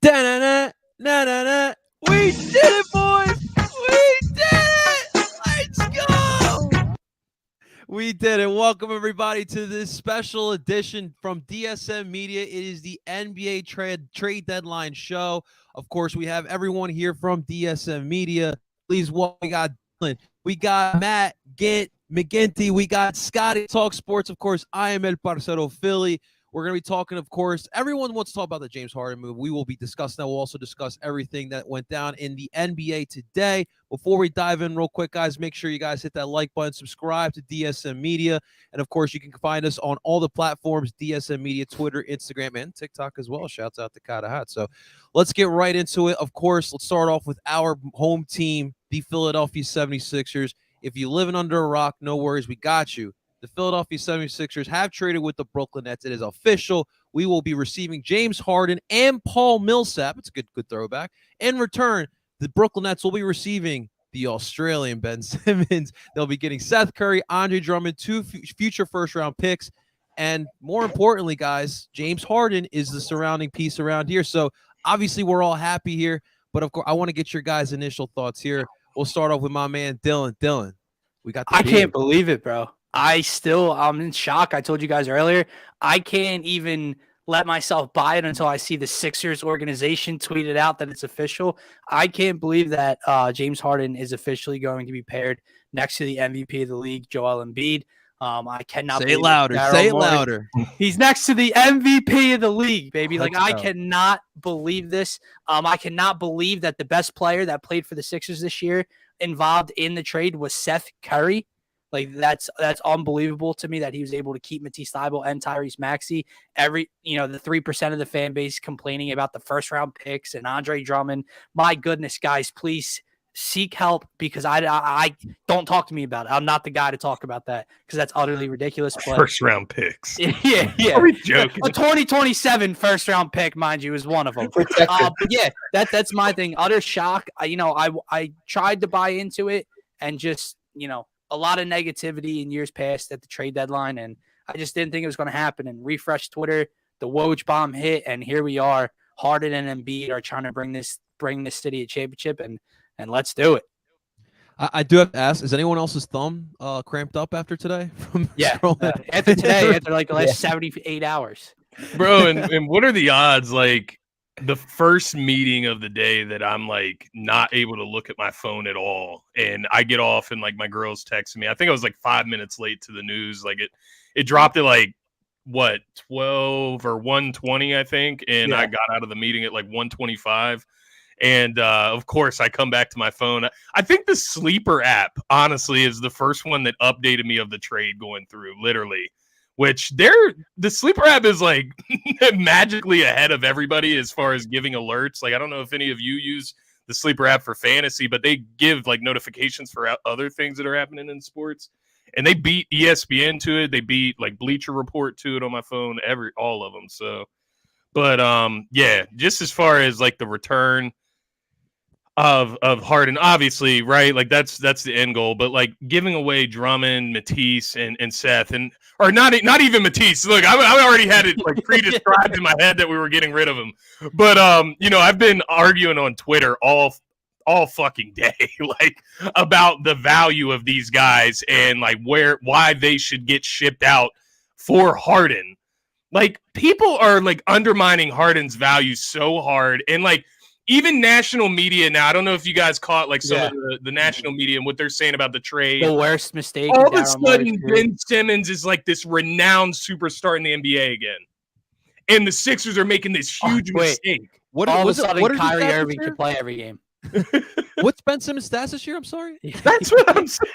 Da-na-na, na-na-na. We did it, boys! We did it! Let's go! We did it. Welcome, everybody, to this special edition from DSM Media. It is the NBA trade deadline show. Of course, we have everyone here from DSM Media. Please welcome, we got Dylan, we got Matt, Gint, McGinty, we got Scotty, Talk Sports. Of course, I am El Parcero Philly. We're going to be talking, of course, everyone wants to talk about the James Harden move. We will be discussing that. We'll also discuss everything that went down in the NBA today. Before we dive in real quick, guys, make sure you guys hit that like button, subscribe to DSM Media. And, of course, you can find us on all the platforms, DSM Media, Twitter, Instagram, and TikTok as well. Shouts out to Kata Hat. So let's get right into it. Of course, let's start off with our home team, the Philadelphia 76ers. If you're living under a rock, no worries. We got you. The Philadelphia 76ers have traded with the Brooklyn Nets. It is official. We will be receiving James Harden and Paul Millsap. It's a good throwback. In return, the Brooklyn Nets will be receiving the Australian Ben Simmons. They'll be getting Seth Curry, Andre Drummond, two future first-round picks. And more importantly, guys, James Harden is the surrounding piece around here. So obviously we're all happy here. But, of course, I want to get your guys' initial thoughts here. We'll start off with my man, Dylan. Dylan, we got the I can't believe it, bro. I'm in shock. I told you guys earlier, I can't even let myself buy it until I see the Sixers organization tweeted out that it's official. I can't believe that James Harden is officially going to be paired next to the MVP of the league, Joel Embiid. I cannot say it louder. Say it louder. He's next to the MVP of the league, baby. Like, I cannot believe this. I cannot believe that the best player that played for the Sixers this year involved in the trade was Seth Curry. Like, that's unbelievable to me that he was able to keep Matisse Thybulle and Tyrese Maxey. The 3% of the fan base complaining about the first round picks and Andre Drummond. My goodness, guys, please seek help, because I don't talk to me about it. I'm not the guy to talk about that, because that's utterly ridiculous. But first round picks. Yeah. Are we joking? A 2027 first round pick, mind you, is one of them. But yeah, that's my thing. Utter shock. I tried to buy into it, and just, a lot of negativity in years past at the trade deadline, and I just didn't think it was going to happen. And refresh Twitter, the Woj bomb hit, and here we are. Harden and Embiid are trying to bring this city a championship, and let's do it. I do have to ask, is anyone else's thumb cramped up after today? After today, after like the last 78 hours. Bro, and what are the odds, like, the first meeting of the day that I'm like not able to look at my phone at all, and I get off and like my girl's texting me. I think I was like 5 minutes late to the news. Like it dropped at like 12 or 1:20, I think, and I got out of the meeting at like 1:25. And of course I come back to my phone. I think the Sleeper app, honestly, is the first one that updated me of the trade going through, literally. Which the Sleeper app is like magically ahead of everybody as far as giving alerts. Like, I don't know if any of you use the Sleeper app for fantasy, but they give like notifications for other things that are happening in sports. And they beat ESPN to it. They beat like Bleacher Report to it on my phone, all of them. So, but yeah, just as far as like the return of Harden, obviously, right? Like that's the end goal. But like giving away Drummond, Matisse, and Seth, or not even Matisse. Look, I already had it like pre-described in my head that we were getting rid of him. But I've been arguing on Twitter all fucking day, like, about the value of these guys and like why they should get shipped out for Harden. Like, people are like undermining Harden's value so hard, and like, even national media now, I don't know if you guys caught like some of the national media and what they're saying about the trade. The worst mistake. All of a sudden, Ben Simmons is like this renowned superstar in the NBA again. And the Sixers are making this huge mistake. All of a sudden, Kyrie Irving should play every game. What's Ben Simmons' stats this year? I'm sorry. That's what I'm saying.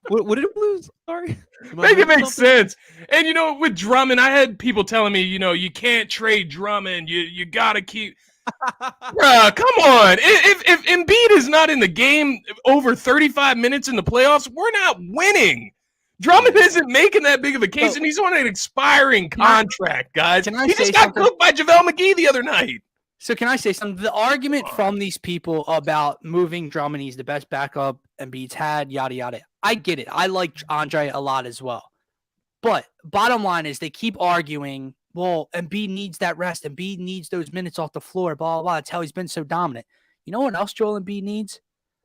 What did it lose? Sorry. Make it make sense. And, with Drummond, I had people telling me, you can't trade Drummond. You got to keep. Bruh, come on. If Embiid is not in the game over 35 minutes in the playoffs, we're not winning. Drummond isn't making that big of a case, and he's on an expiring contract, guys. He just got cooked by JaVale McGee the other night. So can I say something? The argument from these people about moving Drummond, he's the best backup Embiid's had, yada, yada. I get it. I like Andre a lot as well. But bottom line is they keep arguing well, Embiid needs that rest. Embiid needs those minutes off the floor, blah, blah, blah. That's how he's been so dominant. You know what else Joel Embiid needs?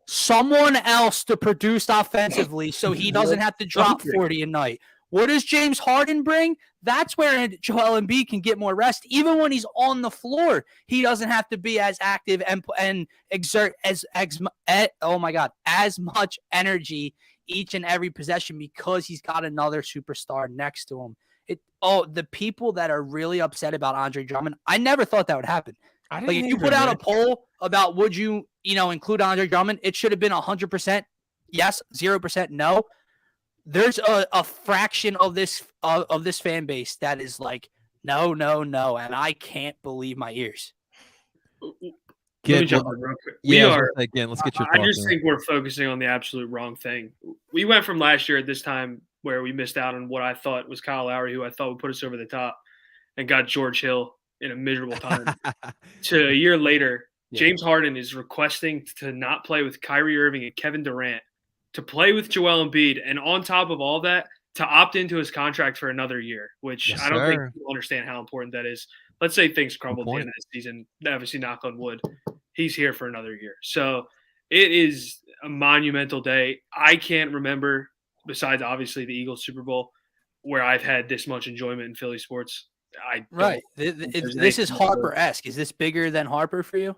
Someone else to produce offensively so he doesn't have to drop 40 a night. What does James Harden bring? That's where Joel Embiid can get more rest. Even when he's on the floor, he doesn't have to be as active and exert as much energy each and every possession because he's got another superstar next to him. The people that are really upset about Andre Drummond, I never thought that would happen. Like if you put out a poll about would you include Andre Drummond, it should have been 100% yes, 0% no. There's a fraction of this fan base that is like no, and I can't believe my ears. Let me jump in real quick. Let's get your thoughts. I just think we're focusing on the absolute wrong thing. We went from last year at this time where we missed out on what I thought was Kyle Lowry, who I thought would put us over the top, and got George Hill in a miserable time. To a year later, James Harden is requesting to not play with Kyrie Irving and Kevin Durant, to play with Joel Embiid, and on top of all that, to opt into his contract for another year, which I don't think people understand how important that is. Let's say things crumble at the end of the season. Obviously, knock on wood, he's here for another year. So it is a monumental day. I can't remember, besides obviously the Eagles Super Bowl, where I've had this much enjoyment in Philly sports. This is Harper-esque. Is this bigger than Harper for you?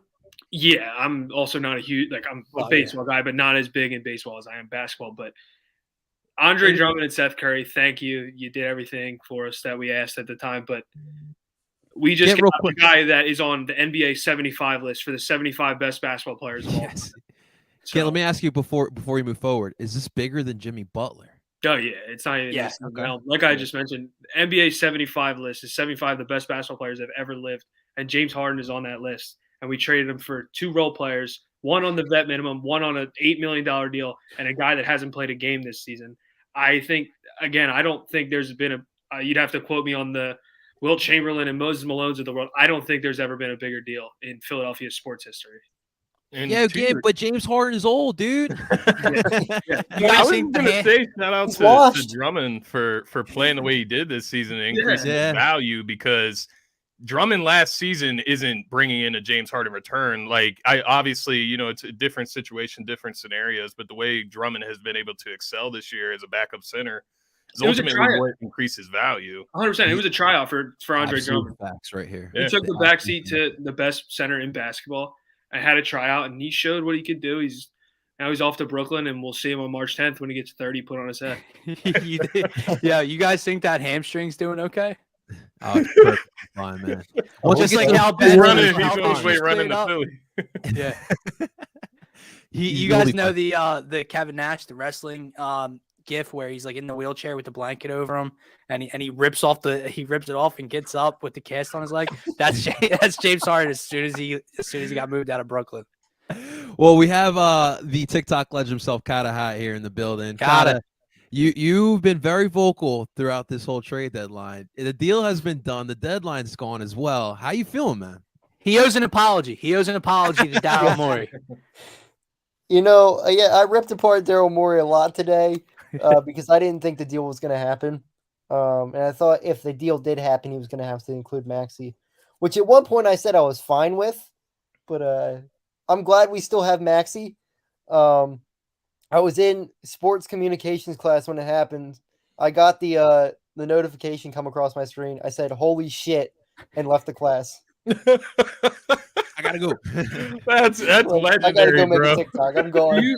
Yeah, I'm also not I'm a baseball guy, but not as big in baseball as I am basketball. But Andre Drummond and Seth Curry, thank you. You did everything for us that we asked at the time. But we just got the guy that is on the NBA 75 list for the 75 best basketball players of all time. So, let me ask you before we move forward. Is this bigger than Jimmy Butler? Oh, yeah. It's not even Like I just mentioned, NBA 75 list is 75 of the best basketball players that have ever lived. And James Harden is on that list. And we traded him for 2 role players, one on the vet minimum, one on an $8 million deal, and a guy that hasn't played a game this season. I think, again, I don't think there's been you'd have to quote me on the Wilt Chamberlain and Moses Malones of the world. I don't think there's ever been a bigger deal in Philadelphia sports history. But James Harden is old, dude. I was going to say shout out to Drummond for playing the way he did this season and increasing his value, because Drummond last season isn't bringing in a James Harden return. Like, obviously, it's a different situation, different scenarios, but the way Drummond has been able to excel this year as a backup center is ultimately what increases value. 100%. It was a tryout for Andre Drummond. Facts right here. He took the backseat to the best center in basketball. I had a tryout, and he showed what he could do. Now he's off to Brooklyn, and we'll see him on March 10th when he gets 30 put on his head. Yeah, you guys think that hamstring's doing okay? Oh, it's fine, man. Well, just like how Ben running to Philly. Yeah. You guys know the Kevin Nash, the wrestling gif where he's like in the wheelchair with the blanket over him, and he rips it off and gets up with the cast on his leg. That's James Harden as soon as he got moved out of Brooklyn. Well, we have the TikTok legend himself, Kata Hat, here in the building. Kata, you've been very vocal throughout this whole trade deadline. The deal has been done. The deadline's gone as well. How you feeling, man? He owes an apology. To Daryl Morey. I ripped apart Daryl Morey a lot today because I didn't think the deal was going to happen. And I thought if the deal did happen, he was going to have to include Maxey, which at one point I said I was fine with. But I'm glad we still have Maxey. I was in sports communications class when it happened. I got the notification come across my screen. I said, "Holy shit," and left the class. I gotta go. That's legendary, I gotta go make bro. a TikTok. I'm going.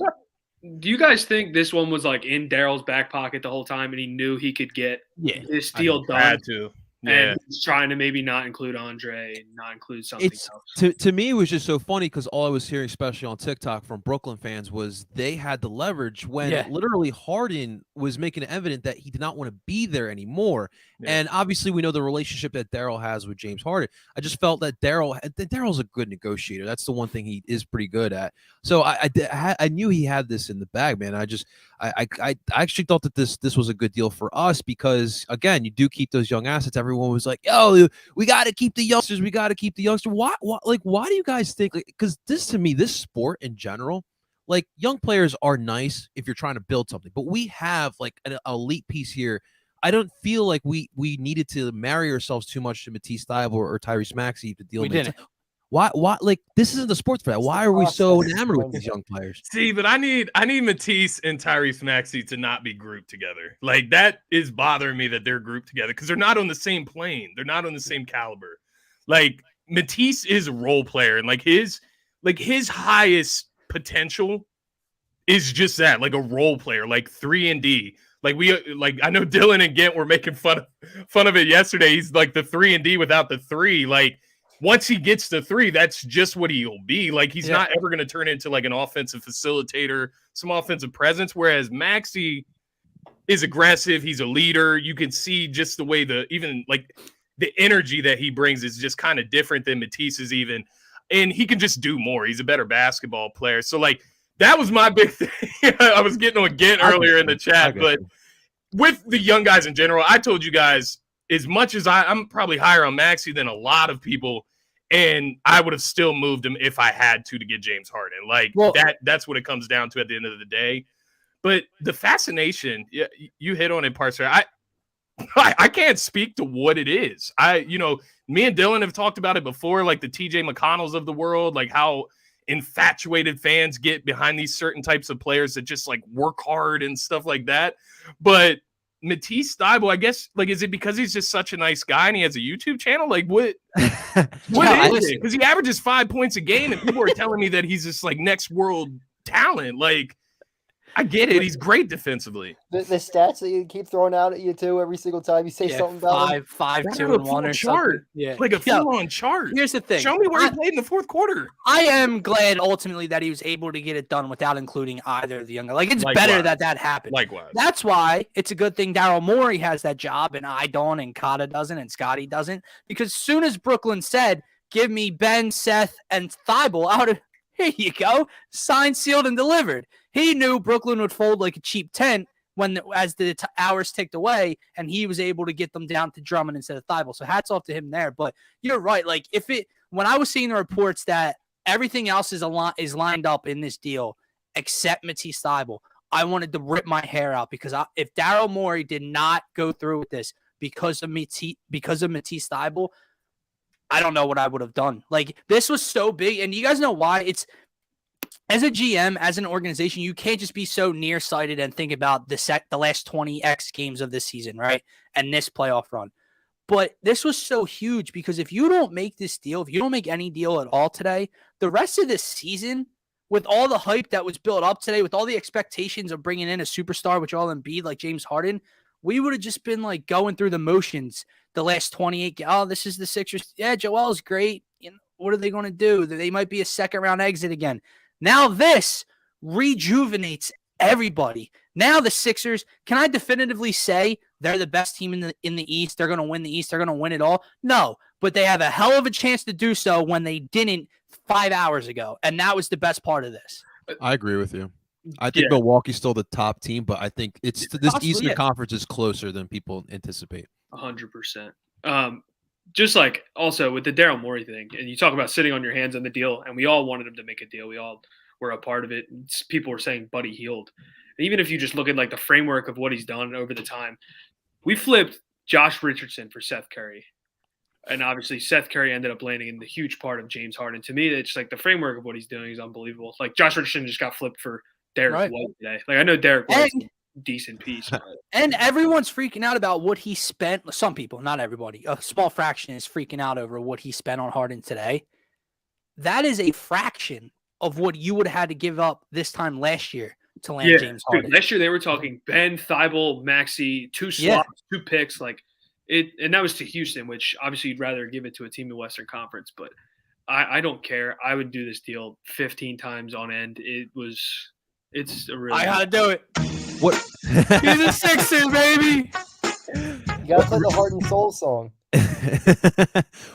Do you guys think this one was like in Daryl's back pocket the whole time, and he knew he could get this deal done? Had to. Yeah. And he's trying to maybe not include Andre and not include something else. To me, it was just so funny because all I was hearing, especially on TikTok from Brooklyn fans, was they had the leverage when literally Harden was making it evident that he did not want to be there anymore. Yeah. And obviously, we know the relationship that Daryl has with James Harden. I just felt that Daryl's a good negotiator. That's the one thing he is pretty good at. So I knew he had this in the bag, man. I actually thought that this was a good deal for us because, again, you do keep those young assets. Everyone was like, "Yo, we got to keep the youngsters. We got to keep the youngsters." Why do you guys think? Because to me, this sport in general, like young players are nice if you're trying to build something, but we have like an elite piece here. I don't feel like we needed to marry ourselves too much to Matisse Thybulle or Tyrese Maxey to deal We with it. didn't. Why like this isn't the sports for that? Why are we so process enamored with behind these it. young players? See, but I need Matisse and Tyrese Maxey to not be grouped together. Like that is bothering me that they're grouped together because they're not on the same plane. They're not on the same caliber. Like Matisse is a role player, and like his highest potential is just that, like a role player, like 3-and-D. Like I know Dylan and Gent were making fun of it yesterday. He's like the 3-and-D without the 3. Like once he gets the 3, that's just what he'll be. Like he's not ever going to turn into like an offensive facilitator, some offensive presence. Whereas Maxey is aggressive. He's a leader. You can see just the way even like the energy that he brings is just kind of different than Matisse's even. And he can just do more. He's a better basketball player. So like that was my big thing. I was getting on Gent earlier in the chat, but with the young guys in general, I told you guys as much as I'm probably higher on Maxey than a lot of people. And I would have still moved him if I had to get James Harden. Like that's what it comes down to at the end of the day. But the fascination, you hit on it, Parser. I can't speak to what it is. Me and Dylan have talked about it before, like the TJ McConnells of the world, like how infatuated fans get behind these certain types of players that just like work hard and stuff like that. But Matisse Thybulle, I guess, like, is it because he's just such a nice guy and he has a YouTube channel? Like, what is it? Because he averages 5 points a game, and people are telling me that he's this like next world talent. Like, I get it. He's great defensively. The stats that you keep throwing out at you too every single time you say something about him. 5-2-1 or chart. something. Yeah, like a full-on chart. Here's the thing. Show me where he played in the fourth quarter. I am glad ultimately that he was able to get it done without including either of the younger. Like it's better that happened. Likewise. That's why it's a good thing Daryl Morey has that job and I don't and Kata doesn't and Scotty doesn't. Because as soon as Brooklyn said, give me Ben, Seth, and Thybulle out of here you go, signed, sealed, and delivered. He knew Brooklyn would fold like a cheap tent as the hours ticked away, and he was able to get them down to Drummond instead of Thybulle. So hats off to him there. But you're right. Like when I was seeing the reports that everything else is lined up in this deal except Matisse Thybulle, I wanted to rip my hair out because if Daryl Morey did not go through with this because of Matisse Thybulle, I don't know what I would have done. Like this was so big, and you guys know why? It's as a GM, as an organization, you can't just be so nearsighted and think about the last 20x games of this season, right? And this playoff run. But this was so huge because if you don't make this deal, if you don't make any deal at all today, the rest of this season, with all the hype that was built up today, with all the expectations of bringing in a superstar, which all Embiid like James Harden, we would have just been like going through the motions the last 28. Oh, this is the Sixers. Yeah, Joel's great. You know, what are they going to do? They might be a second round exit again. Now this rejuvenates everybody. Now the Sixers, can I definitively say they're the best team in the East? They're going to win the East. They're going to win it all? No, but they have a hell of a chance to do so when they didn't 5 hours ago, and that was the best part of this. I agree with you. I think Milwaukee's still the top team, but I think this Eastern Conference is closer than people anticipate. 100%. Just like also with the Daryl Morey thing, and you talk about sitting on your hands on the deal, and we all wanted him to make a deal. We all were a part of it. People were saying Buddy Hield. And even if you just look at like the framework of what he's done over the time, we flipped Josh Richardson for Seth Curry. And obviously Seth Curry ended up landing in the huge part of James Harden. To me, it's like the framework of what he's doing is unbelievable. Like Josh Richardson just got flipped for Derek White today. Like I know Derek White's a decent piece. But. And everyone's freaking out about what he spent. Some people, not everybody. A small fraction is freaking out over what he spent on Harden today. That is a fraction of what you would have had to give up this time last year to land James Harden. Dude, last year they were talking Ben, Thybulle, Maxey, 2 slots, 2 picks, like it, and that was to Houston, which obviously you'd rather give it to a team in the Western Conference, but I don't care. I would do this deal 15 times on end. It's a really. I gotta do it. What? He's a Sixer, baby. You gotta play the Heart and Soul song.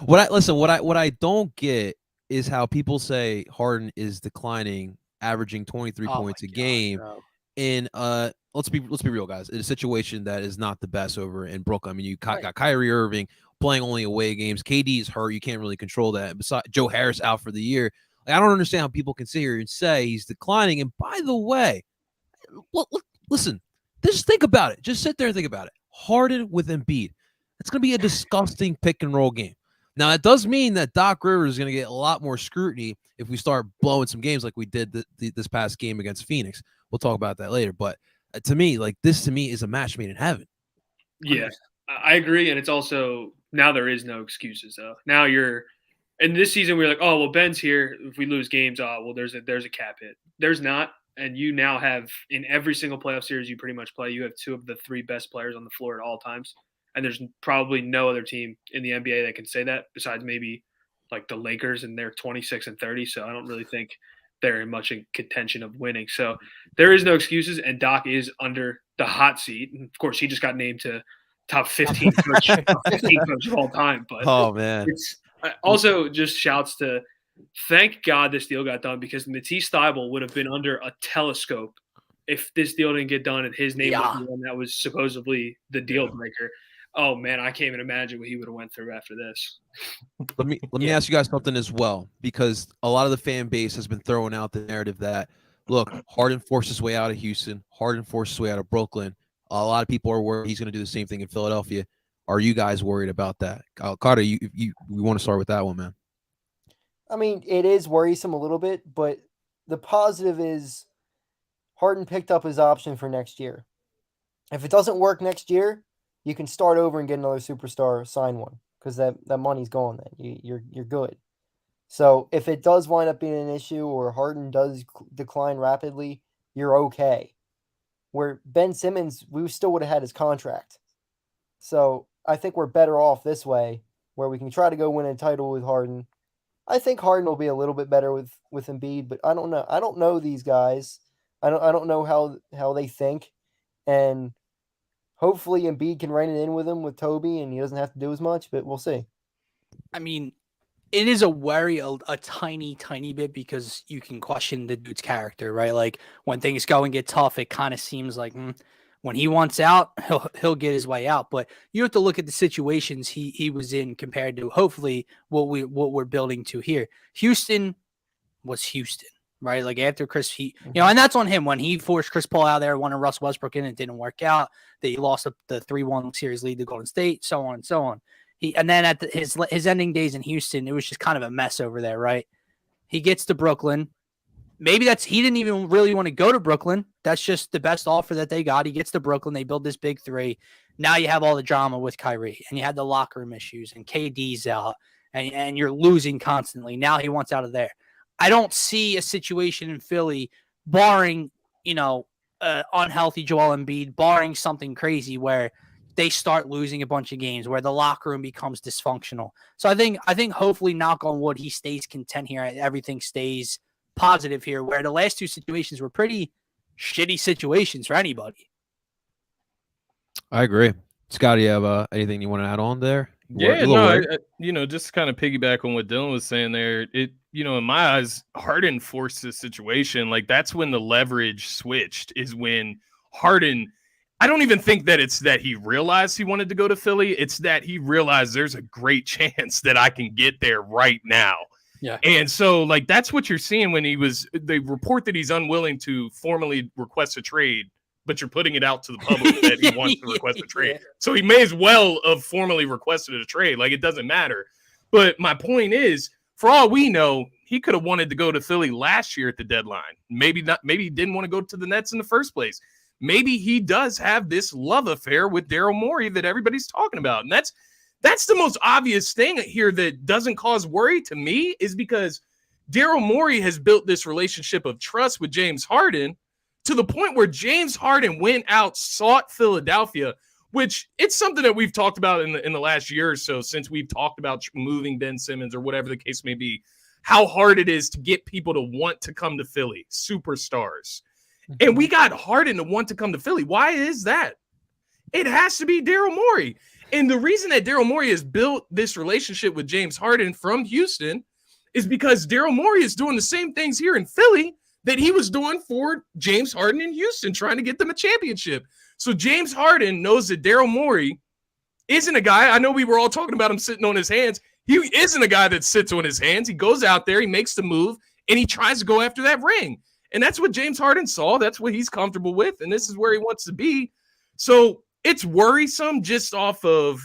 What I don't get is how people say Harden is declining, averaging 23 points a game. Bro. In let's be real, guys. In a situation that is not the best over in Brooklyn. I mean, you got Kyrie Irving playing only away games. KD is hurt. You can't really control that. Besides, Joe Harris out for the year. Like, I don't understand how people can sit here and say he's declining. And by the way, listen, just think about it. Just sit there and think about it. Harden with Embiid. It's going to be a disgusting pick and roll game. Now, it does mean that Doc Rivers is going to get a lot more scrutiny if we start blowing some games like we did this past game against Phoenix. We'll talk about that later. But to me, this is a match made in heaven. Yeah, I agree. And it's also, now there is no excuses, though. Now in this season, we're like, oh, well, Ben's here. If we lose games, there's a cap hit. There's not. And you now have, in every single playoff series you pretty much play, you have two of the three best players on the floor at all times. And there's probably no other team in the NBA that can say that besides maybe like the Lakers, and they're 26-30. So I don't really think they're much in contention of winning. So there is no excuses, and Doc is under the hot seat. And of course, he just got named to top 15 coach of all time. But oh man, it's also just shouts to thank God this deal got done, because Matisse Thybulle would have been under a telescope if this deal didn't get done and his name was the one that was supposedly the deal breaker. Oh man, I can't even imagine what he would have went through after this. Let me ask you guys something as well, because a lot of the fan base has been throwing out the narrative that, look, Harden forced his way out of Houston, Harden forced his way out of Brooklyn. A lot of people are worried he's going to do the same thing in Philadelphia. Are you guys worried about that? Carter, we want to start with that one, man. I mean, it is worrisome a little bit, but the positive is Harden picked up his option for next year. If it doesn't work next year, you can start over and get another superstar, sign one, because that money's gone then. You're good. So if it does wind up being an issue or Harden does decline rapidly, you're okay. Where Ben Simmons, we still would have had his contract. So I think we're better off this way, where we can try to go win a title with Harden. I think Harden will be a little bit better with Embiid, but I don't know. I don't know these guys. I don't know how they think, and hopefully Embiid can rein it in with him with Toby, and he doesn't have to do as much. But we'll see. I mean, it is a worry a tiny bit, because you can question the dude's character, right? Like when things go and get tough, it kind of seems like when he wants out, he'll get his way out. But you have to look at the situations he was in compared to hopefully what we're building to here. Houston was Houston, right? Like after Chris, and that's on him when he forced Chris Paul out there, wanted Russ Westbrook in, it didn't work out. They lost the 3-1 series lead to Golden State, so on and so on. And then at his ending days in Houston, it was just kind of a mess over there, right? He gets to Brooklyn. Maybe he didn't even really want to go to Brooklyn. That's just the best offer that they got. He gets to Brooklyn. They build this big three. Now you have all the drama with Kyrie, and you had the locker room issues, and KD's out, and you're losing constantly. Now he wants out of there. I don't see a situation in Philly, barring, unhealthy Joel Embiid, barring something crazy where they start losing a bunch of games, where the locker room becomes dysfunctional. So I think hopefully, knock on wood, he stays content here. Everything stays positive here, where the last two situations were pretty shitty situations for anybody. I agree. Scott, you have anything you want to add on there? Yeah, no, just kind of piggyback on what Dylan was saying there. It, in my eyes, Harden forced this situation. Like, that's when the leverage switched, is when Harden, I don't even think that it's that he realized he wanted to go to Philly. It's that he realized there's a great chance that I can get there right now. Yeah. And so, like, that's what you're seeing when they report that he's unwilling to formally request a trade, but you're putting it out to the public that he wants to request a trade. So he may as well have formally requested a trade. Like, it doesn't matter. But my point is, for all we know, he could have wanted to go to Philly last year at the deadline. Maybe not. Maybe he didn't want to go to the Nets in the first place. Maybe he does have this love affair with Daryl Morey that everybody's talking about. And that's the most obvious thing here that doesn't cause worry to me, is because Daryl Morey has built this relationship of trust with James Harden to the point where James Harden went out, sought Philadelphia, which it's something that we've talked about in the last year or so, since we've talked about moving Ben Simmons or whatever the case may be, how hard it is to get people to want to come to Philly, superstars. And we got Harden to want to come to Philly. Why is that? It has to be Daryl Morey. And the reason that Daryl Morey has built this relationship with James Harden from Houston is because Daryl Morey is doing the same things here in Philly that he was doing for James Harden in Houston, trying to get them a championship. So James Harden knows that Daryl Morey isn't a guy, I know we were all talking about him sitting on his hands. He isn't a guy that sits on his hands. He goes out there, he makes the move, and he tries to go after that ring. And that's what James Harden saw. That's what he's comfortable with, and this is where he wants to be. So it's worrisome just off of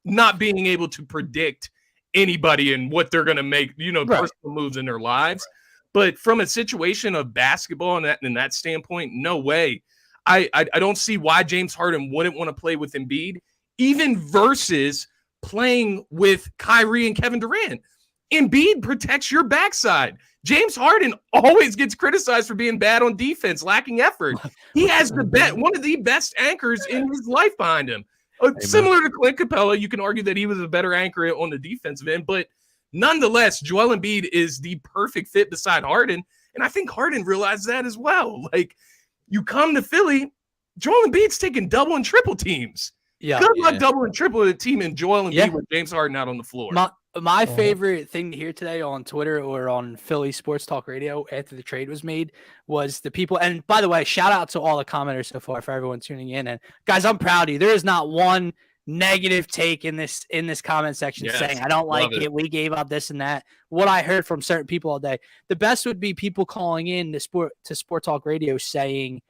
not being able to predict anybody and what they're going to make, personal moves in their lives. But from a situation of basketball and that standpoint, no way. I don't see why James Harden wouldn't want to play with Embiid, even versus playing with Kyrie and Kevin Durant. Embiid protects your backside. James Harden always gets criticized for being bad on defense, lacking effort. He has one of the best anchors in his life behind him. Similar to Clint Capella, you can argue that he was a better anchor on the defensive end, but nonetheless, Joel Embiid is the perfect fit beside Harden, and I think Harden realized that as well. Like, you come to Philly, Joel Embiid's taking double and triple teams. Yeah, good luck double and triple the team and Joel Embiid with James Harden out on the floor. My favorite thing to hear today on Twitter or on Philly Sports Talk Radio after the trade was made was the people. And by the way, shout out to all the commenters so far for everyone tuning in. And guys, I'm proud of you. There is not one negative take in this comment section saying I don't like it. We gave up this and that. What I heard from certain people all day, the best would be people calling in to Sport Talk Radio saying,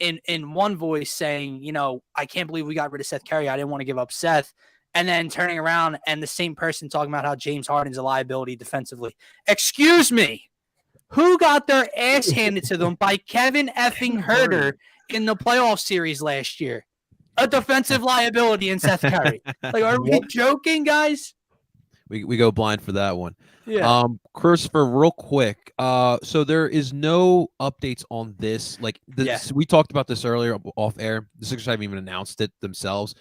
in one voice saying, I can't believe we got rid of Seth Curry. I didn't want to give up Seth. And then turning around and the same person talking about how James Harden's a liability defensively. Excuse me. Who got their ass handed to them by Kevin effing Huerter in the playoff series last year? A defensive liability in Seth Curry. Like, are we joking, guys? We go blind for that one. Yeah. Christopher, real quick. So there is no updates on this. Like, we talked about this earlier off air. The Sixers haven't even announced it themselves.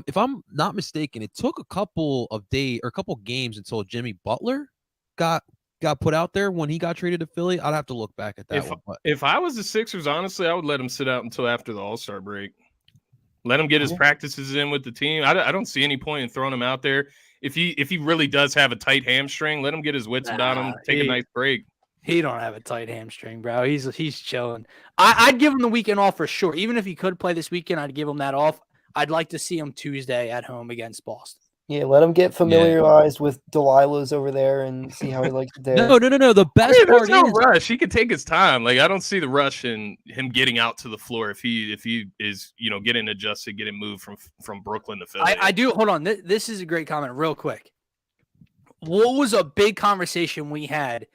If I'm not mistaken, it took a couple games until Jimmy Butler got put out there when he got traded to Philly. I'd have to look back at that one. But if I was the Sixers, honestly, I would let him sit out until after the All-Star break. Let him get his practices in with the team. I don't see any point in throwing him out there. If he really does have a tight hamstring, let him get his wits about him, take a nice break. He don't have a tight hamstring, bro. He's chilling. I'd give him the weekend off for sure. Even if he could play this weekend, I'd give him that off. I'd like to see him Tuesday at home against Boston. Yeah, let him get familiarized with Delilah's over there and see how he likes it there. No. The best part there's no rush. He could take his time. Like, I don't see the rush in him getting out to the floor if he is getting adjusted, getting moved from Brooklyn to Philly. I do. Hold on. This is a great comment. Real quick. What was a big conversation we had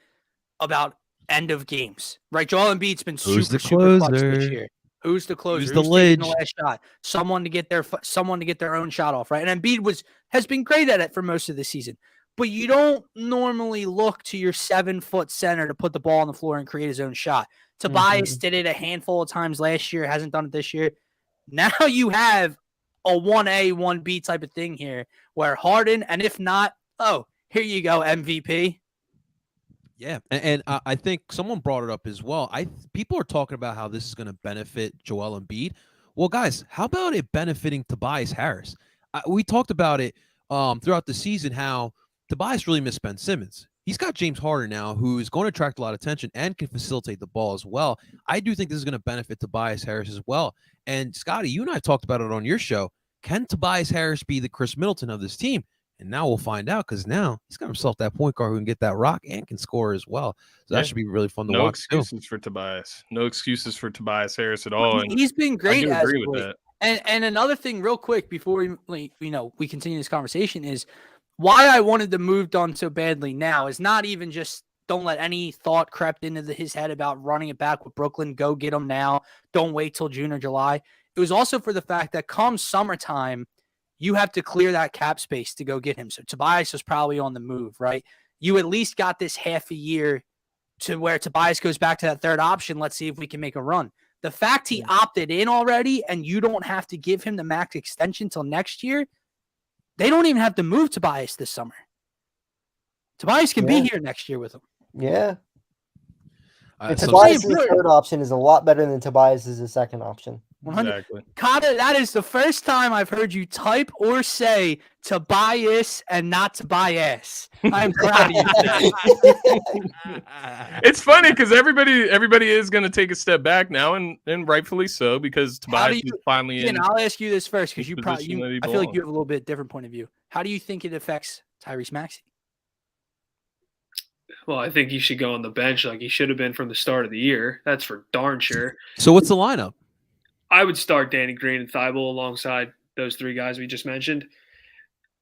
about end of games? Right, Joel Embiid's been super clutch this year. Who's the closer? Who's the last shot? Someone to get their own shot off, right? And Embiid has been great at it for most of the season. But you don't normally look to your 7-foot center to put the ball on the floor and create his own shot. Tobias did it a handful of times last year, hasn't done it this year. Now you have a 1A, 1B type of thing here where Harden, and if not, here you go, MVP. Yeah, and I think someone brought it up as well. People are talking about how this is going to benefit Joel Embiid. Well, guys, how about it benefiting Tobias Harris? We talked about it throughout the season, how Tobias really missed Ben Simmons. He's got James Harden now, who is going to attract a lot of attention and can facilitate the ball as well. I do think this is going to benefit Tobias Harris as well. And Scotty, you and I talked about it on your show. Can Tobias Harris be the Chris Middleton of this team? And now we'll find out, because now he's got himself that point guard who can get that rock and can score as well. So that should be really fun to watch. No excuses for Tobias. No excuses for Tobias Harris at all. And he's been great. I agree with that. And another thing, real quick, before we continue this conversation, is why I wanted to move Dunn so badly now is not even just don't let any thought crept into his head about running it back with Brooklyn. Go get him now. Don't wait till June or July. It was also for the fact that come summertime, you have to clear that cap space to go get him. So Tobias was probably on the move, right? You at least got this half a year to where Tobias goes back to that third option. Let's see if we can make a run. The fact he opted in already and you don't have to give him the max extension till next year, they don't even have to move Tobias this summer. Tobias can be here next year with him. Yeah. Tobias' third option is a lot better than Tobias' second option. 100. Exactly. Carter, that is the first time I've heard you type or say Tobias and not Tobias. I'm proud of you. It's funny because everybody is going to take a step back now, and rightfully so, because Tobias is finally in. I'll ask you this first, because I feel like you have a little bit different point of view. How do you think it affects Tyrese Maxey? Well, I think he should go on the bench like he should have been from the start of the year. That's for darn sure. So what's the lineup? I would start Danny Green and Thibault alongside those three guys we just mentioned.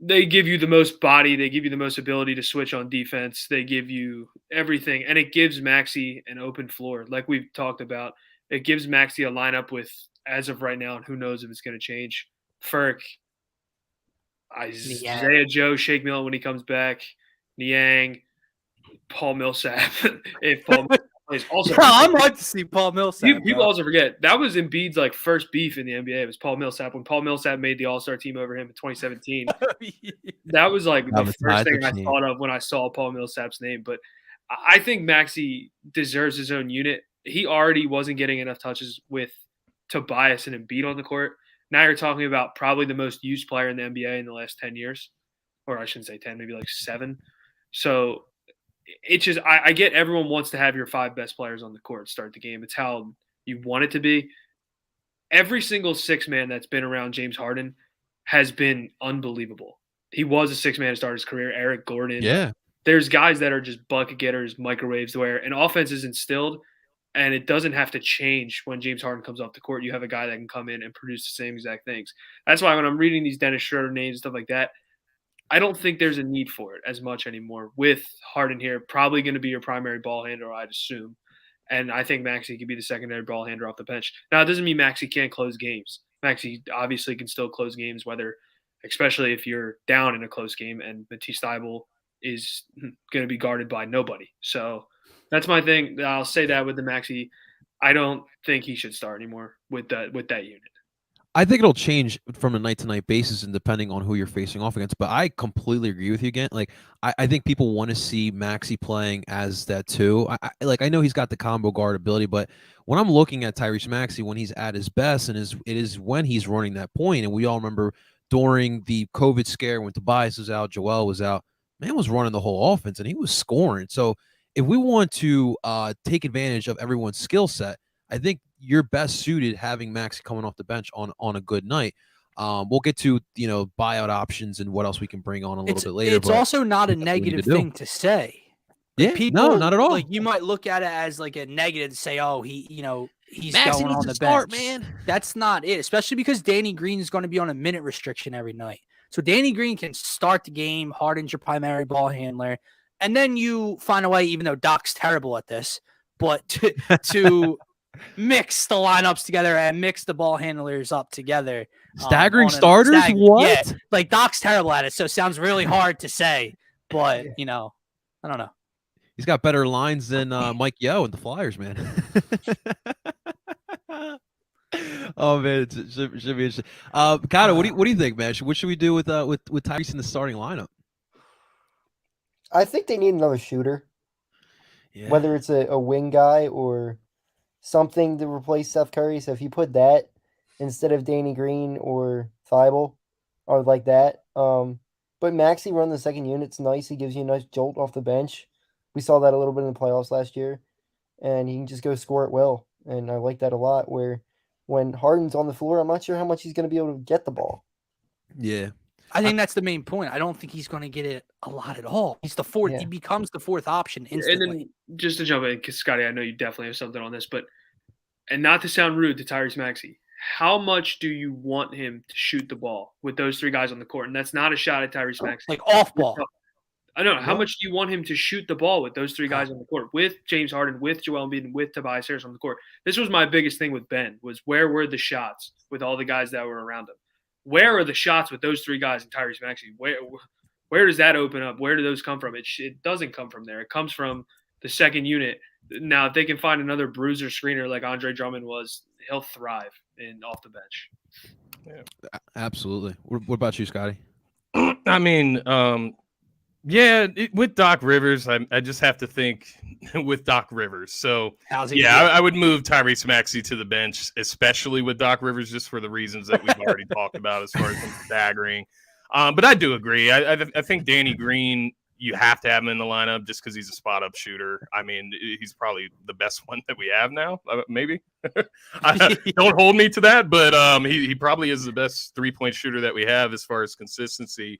They give you the most body. They give you the most ability to switch on defense. They give you everything. And it gives Maxey an open floor. Like we've talked about, it gives Maxey a lineup with, as of right now, and who knows if it's going to change, Ferk, Isaiah Joe, Shake Milton when he comes back, Niang, Paul Millsap. If Paul Millsap plays. Also, I'm hyped to see Paul Millsap. people also forget that was Embiid's like first beef in the NBA. It was Paul Millsap when Paul Millsap made the All-Star team over him in 2017. That was like the first thing I thought of when I saw Paul Millsap's name. But I think Maxey deserves his own unit. He already wasn't getting enough touches with Tobias and Embiid on the court. Now you're talking about probably the most used player in the NBA in the last 10 years. Or I shouldn't say 10, maybe like 7. So it's just I get everyone wants to have your 5 best players on the court start the game. It's how you want it to be. Every single 6-man that's been around James Harden has been unbelievable. He was a 6-man to start his career. Eric Gordon. Yeah. There's guys that are just bucket getters, microwaves, where an offense is instilled and it doesn't have to change when James Harden comes off the court. You have a guy that can come in and produce the same exact things. That's why when I'm reading these Dennis Schroeder names and stuff like that, I don't think there's a need for it as much anymore. With Harden here, probably going to be your primary ball handler, I'd assume. And I think Maxey could be the secondary ball handler off the bench. Now, it doesn't mean Maxey can't close games. Maxey obviously can still close games, especially if you're down in a close game, and Matisse Thybulle is going to be guarded by nobody. So that's my thing. I'll say that with the Maxey. I don't think he should start anymore with that unit. I think it'll change from a night-to-night basis and depending on who you're facing off against. But I completely agree with you again. Like, I think people want to see Maxey playing as that too. I know he's got the combo guard ability, but when I'm looking at Tyrese Maxey when he's at his best, and it is when he's running that point, and we all remember during the COVID scare when Tobias was out, Joel was out, man was running the whole offense and he was scoring. So if we want to take advantage of everyone's skill set, I think you're best suited having Maxey coming off the bench on a good night. We'll get to buyout options and what else we can bring on a little bit later. It's also not a negative thing to say. Yeah, people, no, not at all. Like you might look at it as like a negative to say, oh, he's Maxey going on the start, bench. Man. That's not it, especially because Danny Green is going to be on a minute restriction every night. So Danny Green can start the game. Harden's your primary ball handler, and then you find a way, even though Doc's terrible at this, but to mix the lineups together and mix the ball handlers up together. Staggering starters? What? Yeah, like Doc's terrible at it, so it sounds really hard to say, but I don't know. He's got better lines than Mike Yo and the Flyers, man. Oh man, it should be interesting. Connor, what do you think, man? What should we do with Tyrese in the starting lineup? I think they need another shooter. Yeah. Whether it's a wing guy or something to replace Seth Curry. So if you put that instead of Danny Green or Thybulle or like that. But Maxey run the second unit's nice. He gives you a nice jolt off the bench. We saw that a little bit in the playoffs last year. And he can just go score at will. And I like that a lot, where when Harden's on the floor, I'm not sure how much he's going to be able to get the ball. Yeah. I think that's the main point. I don't think he's going to get it a lot at all. He's the fourth. Yeah. He becomes the fourth option instantly. And then just to jump in, because Scotty, I know you definitely have something on this, and not to sound rude to Tyrese Maxey, how much do you want him to shoot the ball with those 3 guys on the court? And that's not a shot at Tyrese Maxey. Like off ball. I don't know. How much do you want him to shoot the ball with those 3 guys on the court, with James Harden, with Joel Embiid, and with Tobias Harris on the court? This was my biggest thing with Ben, was where were the shots with all the guys that were around him? Where are the shots with those 3 guys and Tyrese Maxey? Where does that open up? Where do those come from? It doesn't come from there. It comes from the second unit. Now, if they can find another bruiser screener like Andre Drummond was, he'll thrive off the bench. Yeah. Absolutely. What about you, Scotty? I mean, with Doc Rivers, I just have to think with Doc Rivers. So, I would move Tyrese Maxey to the bench, especially with Doc Rivers, just for the reasons that we've already talked about as far as him staggering. But I do agree. I think Danny Green, you have to have him in the lineup just because he's a spot-up shooter. I mean, he's probably the best one that we have now, maybe. Don't hold me to that, but he probably is the best three-point shooter that we have as far as consistency.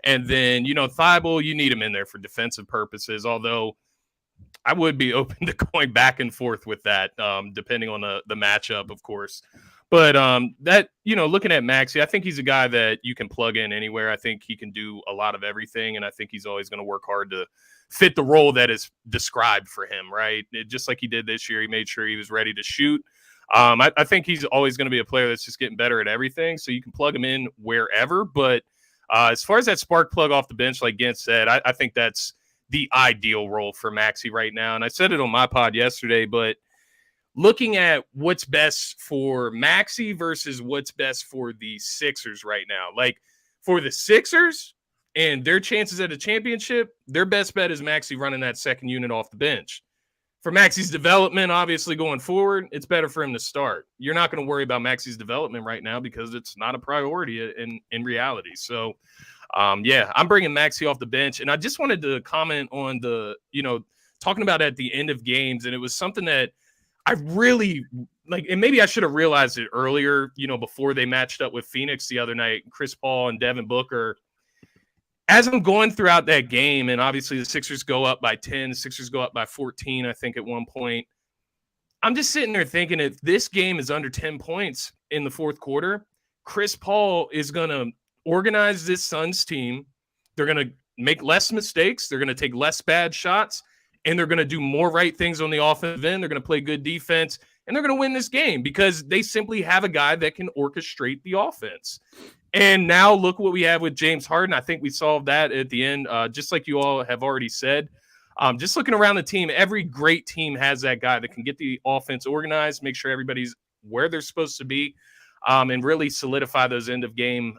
And then, Thybulle, you need him in there for defensive purposes, although I would be open to going back and forth with that, depending on the matchup, of course. But that, looking at Maxey, I think he's a guy that you can plug in anywhere. I think he can do a lot of everything, and I think he's always going to work hard to fit the role that is described for him, right? Just like he did this year, he made sure he was ready to shoot. I think he's always going to be a player that's just getting better at everything, so you can plug him in wherever. But as far as that spark plug off the bench, like Gant said, I think that's the ideal role for Maxey right now. And I said it on my pod yesterday, but looking at what's best for Maxey versus what's best for the Sixers right now, like for the Sixers and their chances at a championship, their best bet is Maxey running that second unit off the bench. For Maxey's development, obviously going forward, it's better for him to start. You're not going to worry about Maxey's development right now because it's not a priority in reality. So, I'm bringing Maxey off the bench. And I just wanted to comment on the, talking about at the end of games, and it was something that I really like, and maybe I should have realized it earlier, before they matched up with Phoenix the other night, Chris Paul and Devin Booker. As I'm going throughout that game, and obviously the Sixers go up by 10, the Sixers go up by 14, I think at one point, I'm just sitting there thinking if this game is under 10 points in the fourth quarter, Chris Paul is going to organize this Suns team. They're going to make less mistakes. They're going to take less bad shots. And they're going to do more right things on the offensive end. They're going to play good defense, and they're going to win this game because they simply have a guy that can orchestrate the offense. And now look what we have with James Harden. I think we solved that at the end, just like you all have already said. Just looking around the team, every great team has that guy that can get the offense organized, make sure everybody's where they're supposed to be, and really solidify those end of game,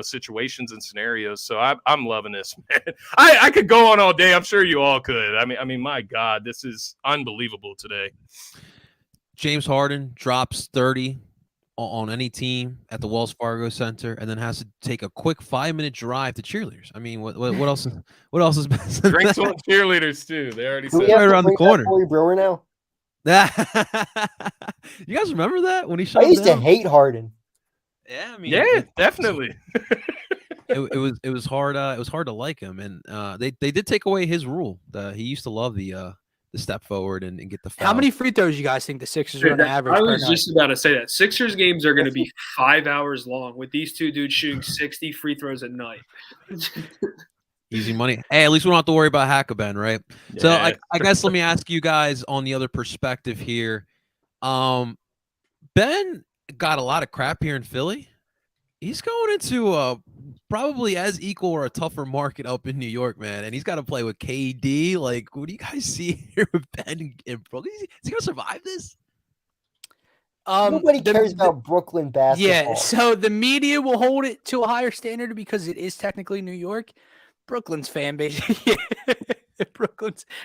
situations and scenarios. So I'm loving this, man. I could go on all day. I'm sure you all could. I mean, my God, this is unbelievable today. James Harden drops 30 on any team at the Wells Fargo Center, and then has to take a quick 5-minute drive to cheerleaders. I mean, what else? What else is best? Drinks on cheerleaders too. They already said right around the corner. Corey Brewer now. You guys remember that when he shut I used down? to hate Harden. Yeah, I mean, definitely. It was hard. It was hard to like him, and they did take away his rule. He used to love the step forward and get the foul. How many free throws you guys think the Sixers are going to average? I was just about to say that. Sixers games are going to be 5 hours long with these two dudes shooting 60 free throws at night. Easy money. Hey, at least we don't have to worry about Hackabin, right? Yeah. So I guess let me ask you guys on the other perspective here. Ben got a lot of crap here in Philly. He's going into probably as equal or a tougher market up in New York, man. And he's got to play with KD. Like, what do you guys see here with Ben in Brooklyn? Is he going to survive this? Nobody cares about Brooklyn basketball. Yeah, so the media will hold it to a higher standard because it is technically New York. Brooklyn's fan base,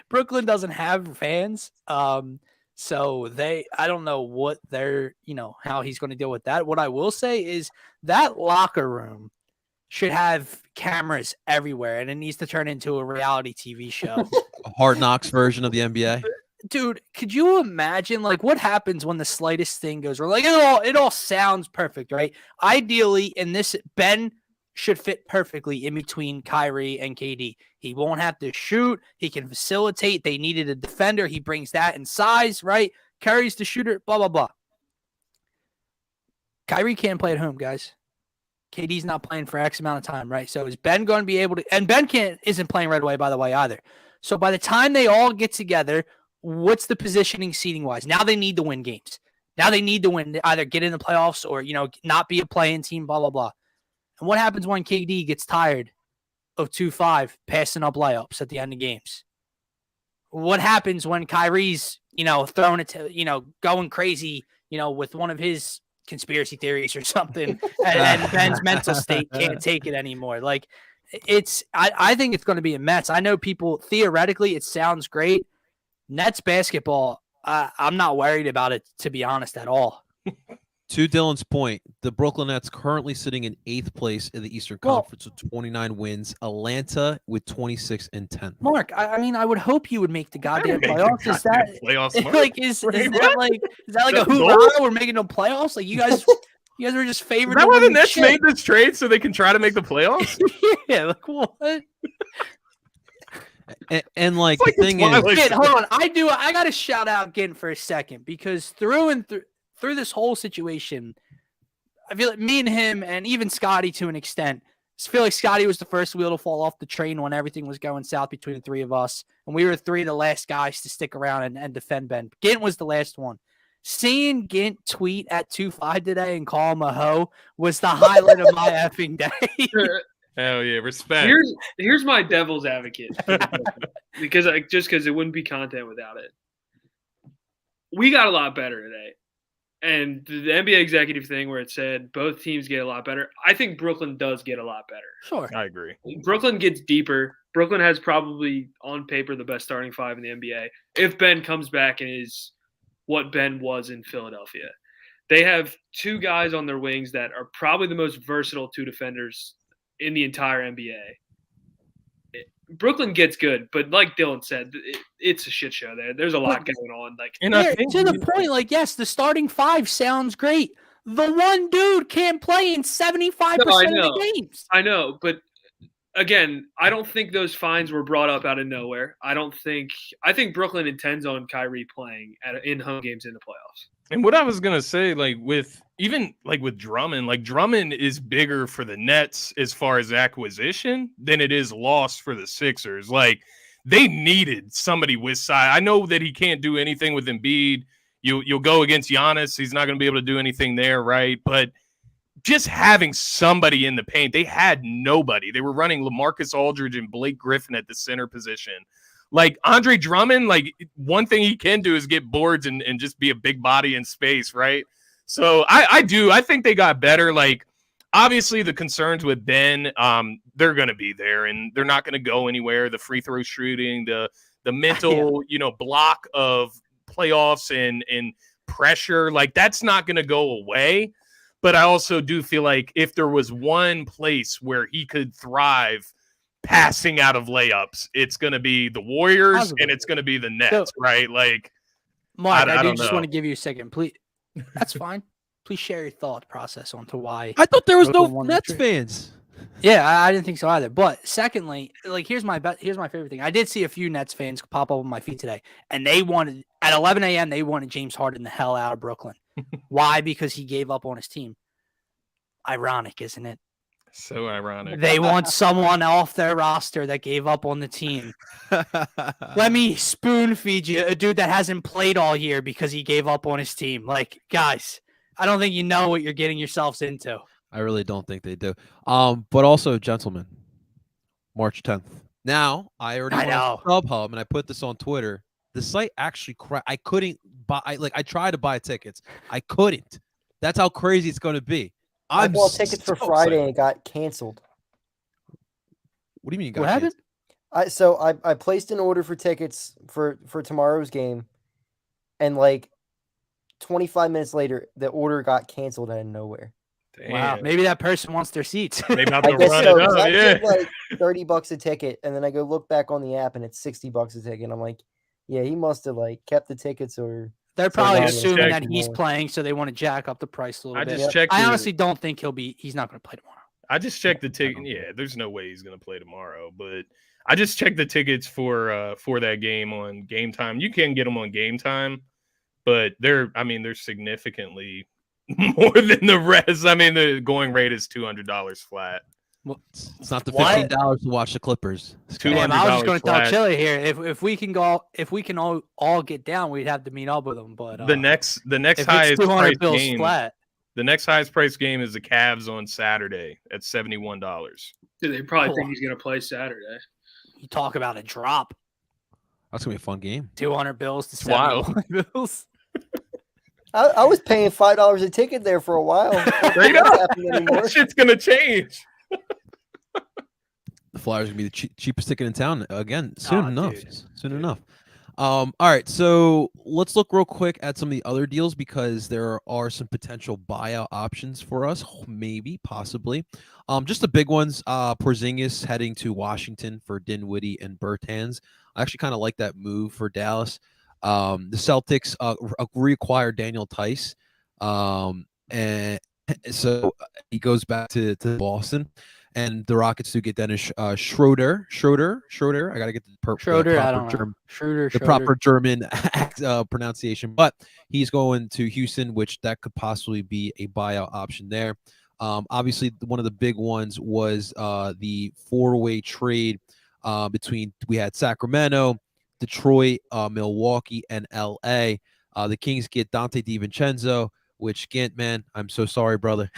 Brooklyn doesn't have fans. So I don't know what how he's going to deal with that. What I will say is that locker room should have cameras everywhere, and it needs to turn into a reality TV show. A Hard Knocks version of the NBA. Dude, could you imagine what happens when the slightest thing goes wrong? It all sounds perfect, right? Ideally, in this, Ben should fit perfectly in between Kyrie and KD. He won't have to shoot. He can facilitate. They needed a defender. He brings that in size, right? Curry's the shooter, blah, blah, blah. Kyrie can't play at home, guys. KD's not playing for X amount of time, right? So is Ben going to be able to – and Ben isn't playing right away, by the way, either. So by the time they all get together, what's the positioning seating-wise? Now they need to win games. Now they need to win, either get in the playoffs or, not be a play-in team, blah, blah, blah. And what happens when KD gets tired of 2-5 passing up layups at the end of games? What happens when Kyrie's, throwing it to, going crazy, with one of his conspiracy theories or something, and Ben's mental state can't take it anymore? I think it's going to be a mess. I know people, theoretically, it sounds great. Nets basketball, I'm not worried about it, to be honest, at all. To Dylan's point, the Brooklyn Nets currently sitting in 8th place in the Eastern Conference with 29 wins. Atlanta with 26 and 10. Mark, I would hope you would make the goddamn playoffs. Is that a hoorah? We're making no playoffs. Like you guys were just favored. Is that why the Nets made this trade so they can try to make the playoffs? Yeah, what? And the thing is, Gint, hold on. I got to shout out Gint for a second because through this whole situation, I feel like me and him, and even Scotty to an extent, I feel like Scotty was the first wheel to fall off the train when everything was going south between the three of us. And we were three of the last guys to stick around and defend Ben. Gint was the last one. Seeing Gint tweet at 2-5 today and call him a hoe was the highlight of my effing day. Hell yeah, respect. Here's my devil's advocate. because it wouldn't be content without it. We got a lot better today. And the NBA executive thing where it said both teams get a lot better, I think Brooklyn does get a lot better. Sure. I agree. Brooklyn gets deeper. Brooklyn has probably, on paper, the best starting five in the NBA. If Ben comes back and is what Ben was in Philadelphia. They have two guys on their wings that are probably the most versatile two defenders in the entire NBA. Brooklyn gets good, but like Dylan said, it's a shit show there. There's a lot going on. To the point, like, yes, the starting five sounds great. The one dude can't play in 75% of the games. I know, but again, I don't think those fines were brought up out of nowhere. I think Brooklyn intends on Kyrie playing in home games in the playoffs. And what I was gonna say, with Drummond is bigger for the Nets as far as acquisition than it is lost for the Sixers. Like, they needed somebody with size. I know that he can't do anything with Embiid. You'll go against Giannis. He's not going to be able to do anything there, right? But just having somebody in the paint, they had nobody. They were running LaMarcus Aldridge and Blake Griffin at the center position. Like, Andre Drummond, one thing he can do is get boards and just be a big body in space, right? So I think they got better. Like, obviously the concerns with Ben, they're going to be there, and they're not going to go anywhere. The free throw shooting, the mental, block of playoffs and pressure, that's not going to go away. But I also do feel like if there was one place where he could thrive passing out of layups, it's going to be the Warriors and it's going to be the Nets, right? Like, Mark, I do just want to give you a second. Please, that's fine. Please share your thought process onto why. I thought there was no Nets fans. Yeah, I didn't think so either. But secondly, here's my favorite thing. I did see a few Nets fans pop up on my feed today, and they wanted at 11 a.m. They wanted James Harden the hell out of Brooklyn. Why? Because he gave up on his team. Ironic, isn't it? So ironic. They want someone off their roster that gave up on the team. Let me spoon feed you a dude that hasn't played all year because he gave up on his team. Like, guys, I don't think you know what you're getting yourselves into. I really don't think they do. But also, gentlemen, March 10th. Now, I already went on StubHub, and I put this on Twitter. The site actually I couldn't buy. I tried to buy tickets. I couldn't. That's how crazy it's going to be. I bought tickets for Friday and it got canceled. What do you mean? What happened? I placed an order for tickets for tomorrow's game, and 25 minutes later, the order got canceled out of nowhere. Damn. Wow, maybe that person wants their seats. They about to run it up. Yeah, $30 a ticket, and then I go look back on the app, and it's $60 a ticket. And I'm like, yeah, he must have kept the tickets, or they're probably assuming that he's playing, so they want to jack up the price a little bit. I honestly don't think he's not going to play tomorrow. I just checked the ticket. Yeah, there's no way he's going to play tomorrow, but I just checked the tickets for that game on Game Time. You can get them on Game Time, but they're significantly more than the rest. I mean, the going rate is $200 flat. Well, it's not the $15 to watch the Clippers. Damn, I was just going to tell Chili here, if we can all get down, we'd have to meet up with them. But the next highest price game, flat. The next highest price game is the Cavs on Saturday at $71. Dude, they probably think he's going to play Saturday. You talk about a drop. That's gonna be a fun game. $200 to $71. I was paying $5 a ticket there for a while. Straight up. That shit's gonna change. The Flyers are gonna be the cheapest ticket in town again soon enough. Soon enough. All right, so let's look real quick at some of the other deals because there are some potential buyout options for us, maybe, possibly. Just the big ones: Porzingis heading to Washington for Dinwiddie and Bertans. I actually kind of like that move for Dallas. The Celtics reacquired Daniel Tice, and so he goes back to Boston. And the Rockets do get Dennis Schroeder. I got to get the Schroeder, I proper don't know. term. Schroeder, The proper German pronunciation, but he's going to Houston, which that could possibly be a buyout option there. Obviously, one of the big ones was the four-way trade between we had Sacramento, Detroit, Milwaukee, and LA. The Kings get Dante DiVincenzo, which Gint, man, I'm so sorry, brother.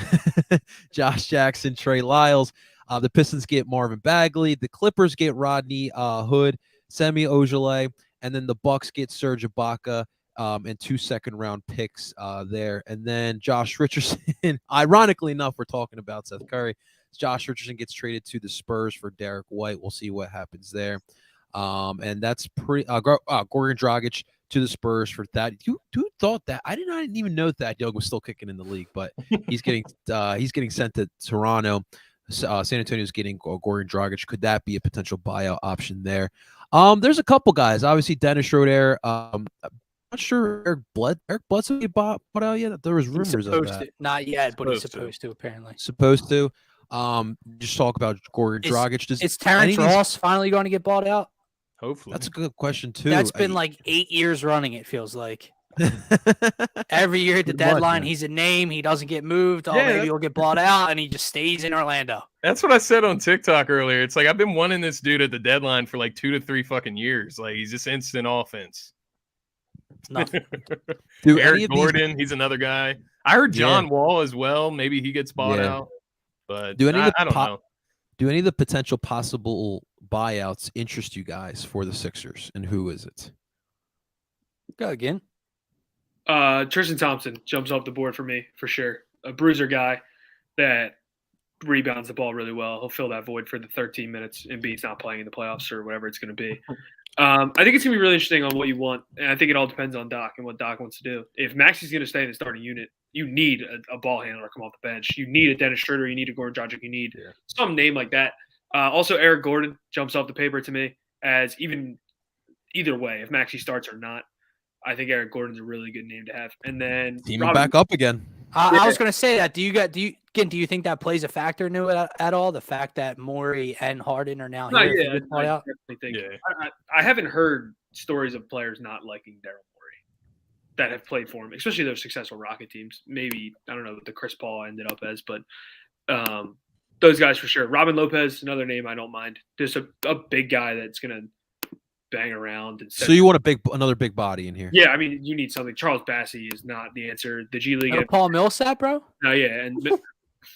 Josh Jackson, Trey Lyles. The Pistons get Marvin Bagley. The Clippers get Rodney Hood, Semi Ojeleye, and then the Bucks get Serge Ibaka and 2 second-round picks there. And then Josh Richardson, ironically enough, we're talking about Seth Curry. Josh Richardson gets traded to the Spurs for Derek White. We'll see what happens there. And that's pretty Goran Dragic to the Spurs for that. You thought that I didn't even know that Young was still kicking in the league, but he's getting sent to Toronto. San Antonio's getting Goran Dragic. Could that be a potential buyout option there? There's a couple guys. Obviously, Dennis Schroeder. I'm not sure Eric Bledsoe get bought out yet. There was rumors of that. Not yet, but he's supposed to apparently. Supposed to. Just talk about Goran Dragic. Is Terrence Ross finally going to get bought out? Hopefully. That's a good question too. That's been like 8 years running, it feels like. Every year at the deadline, he's a name. He doesn't get moved. Maybe he'll get bought out, and he just stays in Orlando. That's what I said on TikTok earlier. It's like I've been wanting this dude at the deadline for like 2 to 3 fucking years. Like he's just instant offense. Nothing. Dude, Eric Gordon, he's another guy. I heard John Wall as well. Maybe he gets bought out. But I don't know. Do any of the potential possible buyouts interest you guys for the Sixers, and who is it? Go again. Tristan Thompson jumps off the board for me for sure. A bruiser guy that rebounds the ball really well. He'll fill that void for the 13 minutes Embiid's not playing in the playoffs or whatever it's going to be. I think it's going to be really interesting on what you want, and I think it all depends on Doc and what Doc wants to do. If Maxi's going to stay in the starting unit, you need a ball handler come off the bench. You need a Dennis Schroeder. You need a Goran Dragic. You need some name like that. Also, Eric Gordon jumps off the paper to me as either way, if Maxi starts or not. I think Eric Gordon's a really good name to have. And then teaming back up again. I was going to say that. Do you think that plays a factor into it at all? The fact that Morey and Harden are now here. Yeah, I definitely think. Yeah. I haven't heard stories of players not liking Daryl Morey that have played for him, especially those successful Rocket teams. Maybe I don't know what the Chris Paul ended up as, but those guys for sure. Robin Lopez, another name I don't mind. Just a big guy that's going to bang around. So you want another big body in here? Yeah, I mean, you need something. Charles Bassey is not the answer. The G League. Paul Millsap, bro? No, yeah. And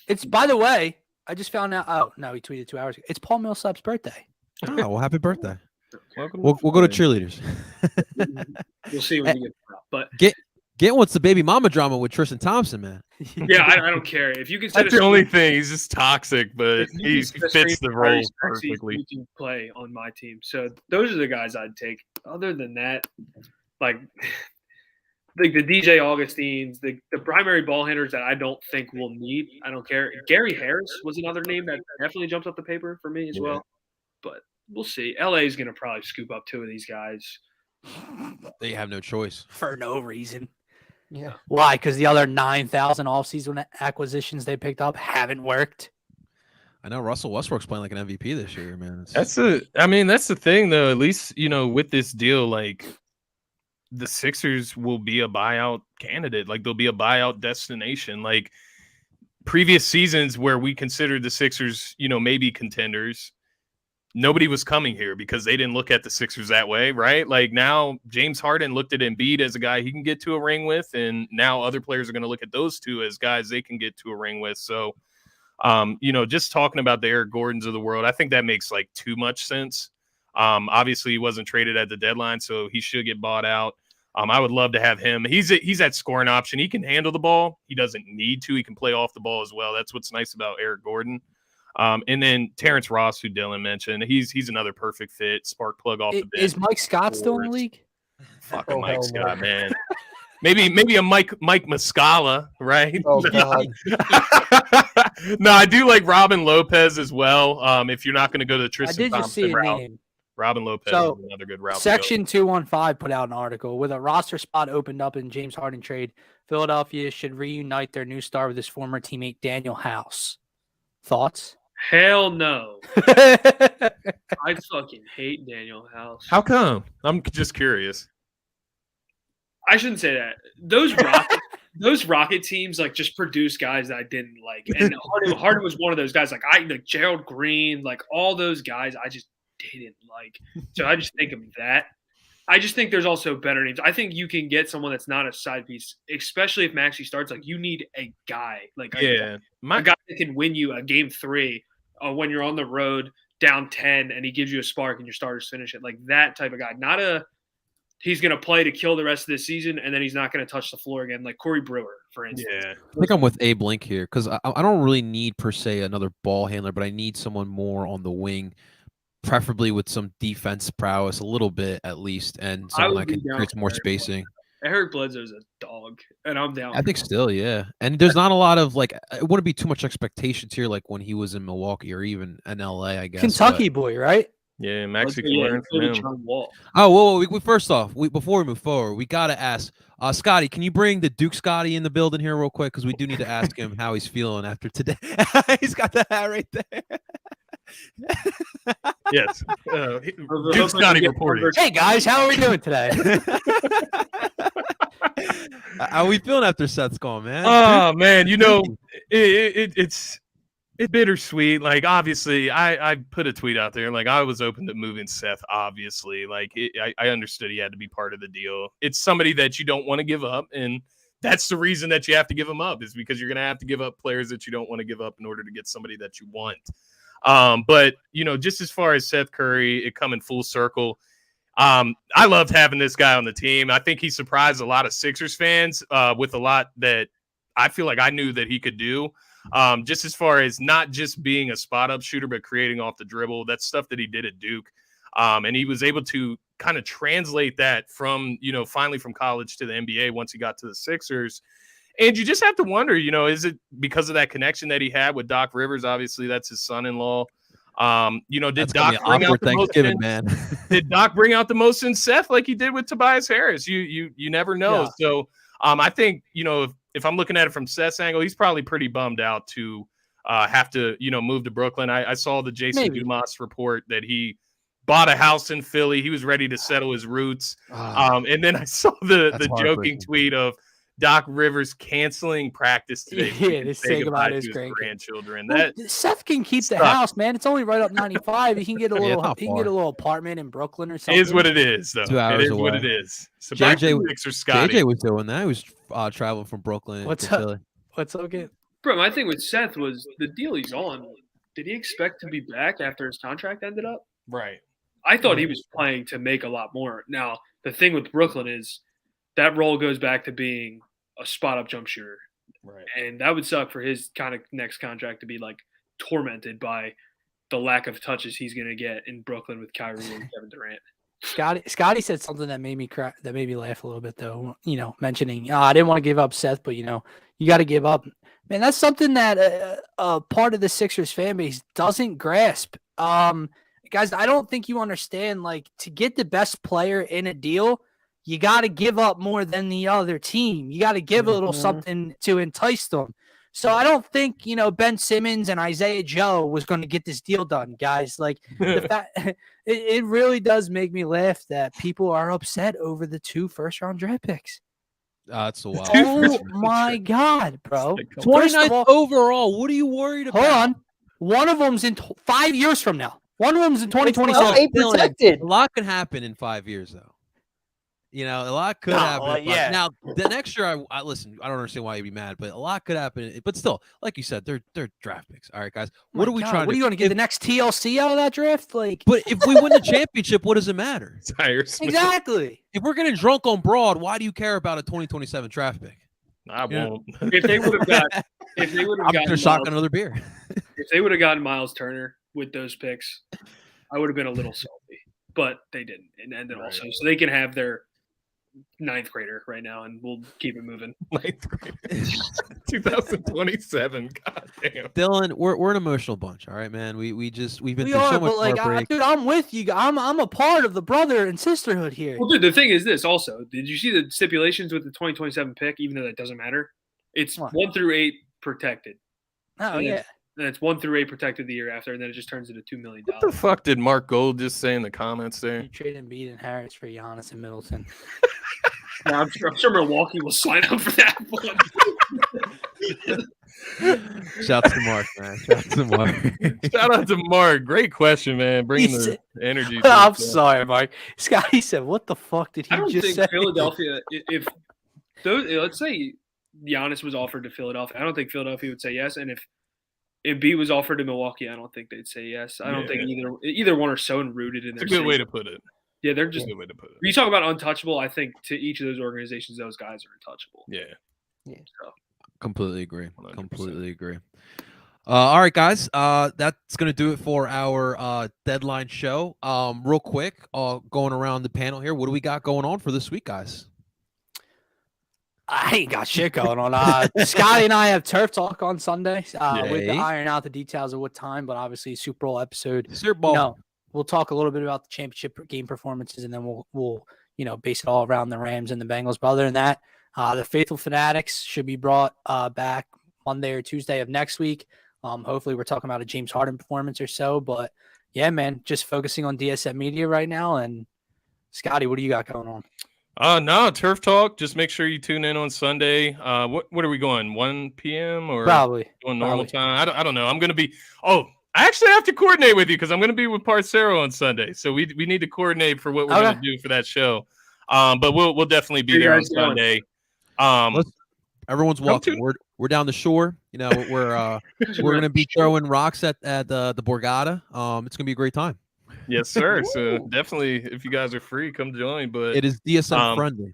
it's, by the way, I just found out. Oh, no, he tweeted 2 hours ago. It's Paul Millsap's birthday. Oh, well, happy birthday. We'll go to cheerleaders. We'll see when we get out. But Get what's the baby mama drama with Tristan Thompson, man. Yeah, I don't care. If you can set that's the only thing. He's just toxic, but he fits the role perfectly. He can play on my team. So those are the guys I'd take. Other than that, like the DJ Augustines, the primary ball handlers that I don't think we'll need. I don't care. Gary Harris was another name that definitely jumps up the paper for me as well. But we'll see. LA is going to probably scoop up 2 of these guys. They have no choice. For no reason. Yeah. Why? Because the other 9,000 offseason acquisitions they picked up haven't worked. I know Russell Westbrook's playing like an MVP this year, man. That's the thing, though. At least, with this deal, like the Sixers will be a buyout candidate. Like they'll be a buyout destination. Like previous seasons where we considered the Sixers, maybe contenders, nobody was coming here because they didn't look at the Sixers that way, right? Like now James Harden looked at Embiid as a guy he can get to a ring with, and now other players are going to look at those two as guys they can get to a ring with. So, just talking about the Eric Gordons of the world, I think that makes like too much sense. Obviously he wasn't traded at the deadline, so he should get bought out. I would love to have him. He's that scoring option. He can handle the ball. He doesn't need to. He can play off the ball as well. That's what's nice about Eric Gordon. And then Terrence Ross, who Dylan mentioned, he's another perfect fit. Spark plug off the bench. Is Mike Scott still in the league? Fucking Mike Scott, man. Maybe a Mike Muscala, right? Oh, God. No, I do like Robin Lopez as well. If you're not going to go to the Tristan I did just Thompson see a route, name. Robin Lopez So, is another good route. Section 215 put out an article with a roster spot opened up in James Harden trade. Philadelphia should reunite their new star with his former teammate Daniel House. Thoughts? Hell no. I fucking hate Daniel House. How come? I'm just curious. I shouldn't say that. Those Rocket teams like just produce guys that I didn't like, and Harden was one of those guys. Like Gerald Green, like all those guys, I just didn't like. So I just think of that. I just think there's also better names. I think you can get someone that's not a side piece, especially if Maxey starts. Like you need a guy, like a guy that can win you a game 3 when you're on the road down 10, and he gives you a spark and your starters finish it. Like that type of guy, not a. He's going to play to kill the rest of the season, and then he's not going to touch the floor again, like Corey Brewer, for instance. Yeah. I think I'm with Abe Link here because I don't really need, per se, another ball handler, but I need someone more on the wing, preferably with some defense prowess, a little bit at least, and someone that can create some more spacing. Eric Bledsoe's a dog, and I'm down. I think still, yeah. And there's not a lot of, like, it wouldn't be too much expectations here, like when he was in Milwaukee or even in LA, I guess. Kentucky boy, right? Yeah, Maxey can learn from him. Oh, whoa, first off, before we move forward, we got to ask, Scotty, can you bring the Duke Scotty in the building here real quick? Because we do need to ask him how he's feeling after today. He's got the hat right there. Yes. Duke Scotty reporting. Hey, guys, how are we doing today? How are we feeling after Seth's gone, man? Oh, man, you know, it's bittersweet. Like, obviously, I put a tweet out there. Like, I was open to moving Seth, obviously. Like, I understood he had to be part of the deal. It's somebody that you don't want to give up, and that's the reason that you have to give him up, is because you're going to have to give up players that you don't want to give up in order to get somebody that you want. But, you know, just as far as Seth Curry, it coming full circle, I loved having this guy on the team. I think he surprised a lot of Sixers fans with a lot that I feel like I knew that he could do. Just as far as not just being a spot-up shooter, but creating off the dribble. That's stuff that he did at Duke. And he was able to kind of translate that from, you know, finally from college to the NBA once he got to the Sixers. And you just have to wonder, you know, is it because of that connection that he had with Doc Rivers? Obviously, that's his son-in-law. You know, did Doc bring out the most man? Did Doc bring out the most in Seth like he did with Tobias Harris? You never know. Yeah. So I think, you know, if I'm looking at it from Seth's angle, he's probably pretty bummed out to have to, you know, move to Brooklyn. I saw the Jason Dumas report that he bought a house in Philly. He was ready to settle his roots. And then I saw the joking tweet of Doc Rivers canceling practice today. Yeah, to say goodbye to his grandchildren. Well, Seth can keep the house, man. It's only right up 95. He can get a little. He can get a little apartment in Brooklyn or something. It is what it is, though. 2 hours it is away. what it is. So JJ was doing that. He was traveling from Brooklyn. What's up? What's up, again? Bro, my thing with Seth was the deal he's on. Did he expect to be back after his contract ended up? Right. I thought he was playing to make a lot more. Now, the thing with Brooklyn is that role goes back to being a spot-up jump shooter. Right. And that would suck for his kind of next contract to be, like, tormented by the lack of touches he's going to get in Brooklyn with Kyrie and Kevin Durant. Scotty said something that made me cry, that made me laugh a little bit, though, you know, mentioning, I didn't want to give up Seth, but, you know, you got to give up. Man, that's something that part of the Sixers fan base doesn't grasp. Guys, I don't think you understand, like, to get the best player in a deal, you got to give up more than the other team. You got to give a little something to entice them. So I don't think, you know, Ben Simmons and Isaiah Joe was going to get this deal done, guys. Like, the fact, it really does make me laugh that people are upset over the 2 first-round draft picks. That's a wild. Oh, my God, bro. 29th overall. What are you worried about? Hold on. One of them's in 5 years from now. One of them's in 2027. Protected. A lot can happen in 5 years, though. You know, a lot could happen. Yeah. Now, the next year, I listen. I don't understand why you'd be mad, but a lot could happen. But still, like you said, they're draft picks. All right, guys. What are we trying? What are you going to get the next TLC out of that draft? Like, but if we win the championship, what does it matter? Exactly. If we're getting drunk on broad, why do you care about a 2027 draft pick? I won't. If they would have got, I'm gonna shotgun another beer. If they would have gotten Miles Turner with those picks, I would have been a little salty. But they didn't, and then also, so they can have their 9th grader right now, and we'll keep it moving. 9th grader, 2027. God damn, Dylan, we're an emotional bunch. All right, man. We've been through so much heartbreak. Dude, I'm with you. I'm a part of the brother and sisterhood here. Well, dude, the thing is this. Also, did you see the stipulations with the 2027 pick? Even though that doesn't matter, it's 1 through 8 protected. Oh yeah. and it's 1 through 8 protected the year after, and then it just turns into $2 million. What the fuck did Mark Gold just say in the comments there? You trade Embiid and Harris for Giannis and Middleton. Yeah, I'm sure Milwaukee will sign up for that one. Shouts to Mark, man. Shouts to Mark. Shout out to Mark. Great question, man. Bringing the energy. I'm sorry, Mark. Scotty said, "What the fuck did he just say?" I don't think Philadelphia. If those, let's say Giannis was offered to Philadelphia, I don't think Philadelphia would say yes. And if Embiid was offered to Milwaukee, I don't think they'd say yes. I don't think either one are so rooted in their. It's a good way to put it. Yeah, they're just. Good way to put it. When you talk about untouchable, I think to each of those organizations, those guys are untouchable. Yeah. So. Completely agree. 100%. Completely agree. All right, guys. That's gonna do it for our deadline show. Real quick, going around the panel here. What do we got going on for this week, guys? I ain't got shit going on. Scotty and I have turf talk on Sunday. With the iron out the details of what time, but obviously Super Bowl episode. Super Bowl. No, we'll talk a little bit about the championship game performances, and then we'll base it all around the Rams and the Bengals. But other than that, the Faithful Fanatics should be brought back Monday or Tuesday of next week. Hopefully we're talking about a James Harden performance or so. But yeah, man, just focusing on DSM Media right now. And Scotty, what do you got going on? No, Turf Talk. Just make sure you tune in on Sunday. What are we going? 1 p.m. or probably on normal time? I don't know. I'm gonna be. Oh, I actually have to coordinate with you because I'm gonna be with Parcero on Sunday. So we need to coordinate for what we're gonna do for that show. But we'll definitely be there on Sunday. Everyone's welcome. We're down the shore. We're gonna be throwing rocks at the Borgata. It's gonna be a great time. Yes, sir. So definitely, if you guys are free, come join. But it is DSM friendly.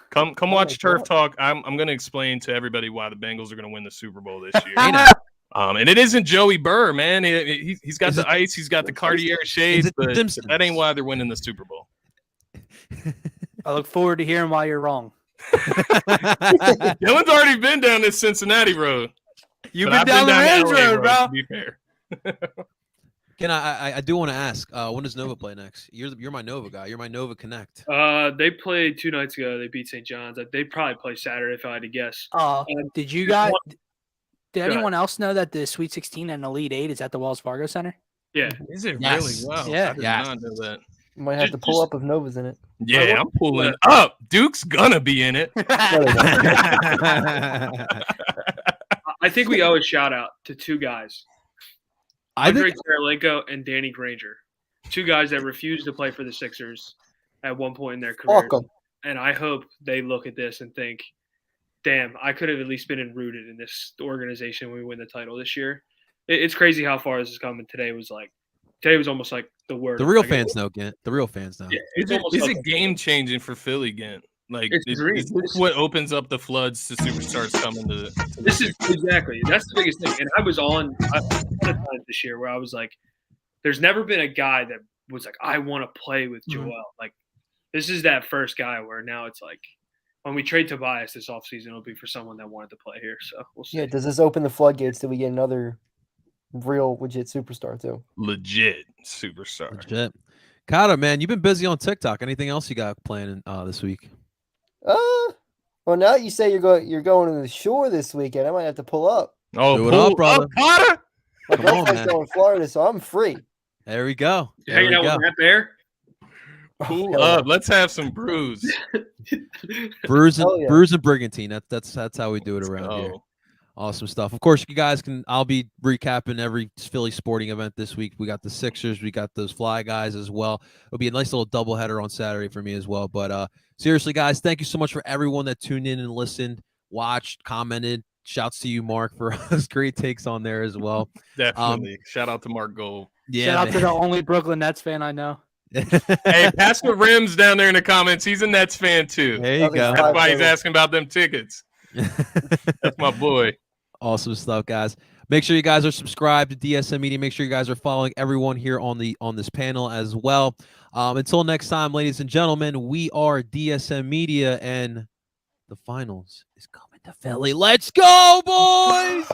Come watch Turf Talk. I'm going to explain to everybody why the Bengals are going to win the Super Bowl this year. And it isn't Joey Burr, man. He's got the ice. He's got the Cartier shades, but that ain't why they're winning the Super Bowl. I look forward to hearing why you're wrong. Dylan's already been down this Cincinnati road. You've been down the Rams road, bro. To be fair. Ken, I do want to ask, when does Nova play next? You're my Nova guy. You're my Nova Connect. They played 2 nights ago. They beat St. John's. They probably play Saturday if I had to guess. Did anyone else know that the Sweet 16 and Elite 8 is at the Wells Fargo Center? Yeah. Is it really? Wow. Yeah. I did not know that. You might have to pull up if Nova's in it. Yeah, I'm pulling up. Duke's gonna be in it. I think we owe a shout out to 2 guys. Andre Kirilenko and Danny Granger, 2 guys that refused to play for the Sixers at one point in their career. And I hope they look at this and think, damn, I could have at least been rooted in this organization when we win the title this year. It's crazy how far this has come. And today was almost like the word. The real fans know, Gent. The real fans know. Yeah, is it game changing for Philly, Gent? Like, is this what opens up the floods to superstars coming to this is exactly. That's the biggest thing. And I was on this year where I was like, there's never been a guy that was like, I want to play with Joel. Like, this is that first guy where now it's like, when we trade Tobias this offseason, it'll be for someone that wanted to play here. So we'll see. Yeah, does this open the floodgates till we get another real legit superstar too? Legit superstar. Legit. Kata, man, you've been busy on TikTok. Anything else you got planned this week? Well, now you say you're going to the shore this weekend. I might have to pull up. Oh, pull up, brother. Kata. My girlfriend's going to Florida, so I'm free. There we go. Hanging out with Matt Bear. Pull up. Let's have some brews. Brews and brigantine. That's how we do it around here. Awesome stuff. Of course, you guys I'll be recapping every Philly sporting event this week. We got the Sixers. We got those Fly guys as well. It'll be a nice little doubleheader on Saturday for me as well. But seriously, guys, thank you so much for everyone that tuned in and listened, watched, commented. Shouts to you, Mark, for those great takes on there as well. Definitely. Shout out to Mark Gold. Yeah, shout out to the only Brooklyn Nets fan I know. Hey, Pastor Rims down there in the comments. He's a Nets fan too. There you go. That's why he's asking about them tickets. That's my boy. Awesome stuff, guys. Make sure you guys are subscribed to DSM Media. Make sure you guys are following everyone here on this panel as well. Until next time, ladies and gentlemen, we are DSM Media, and the finals is coming to Philly. Let's go, boys!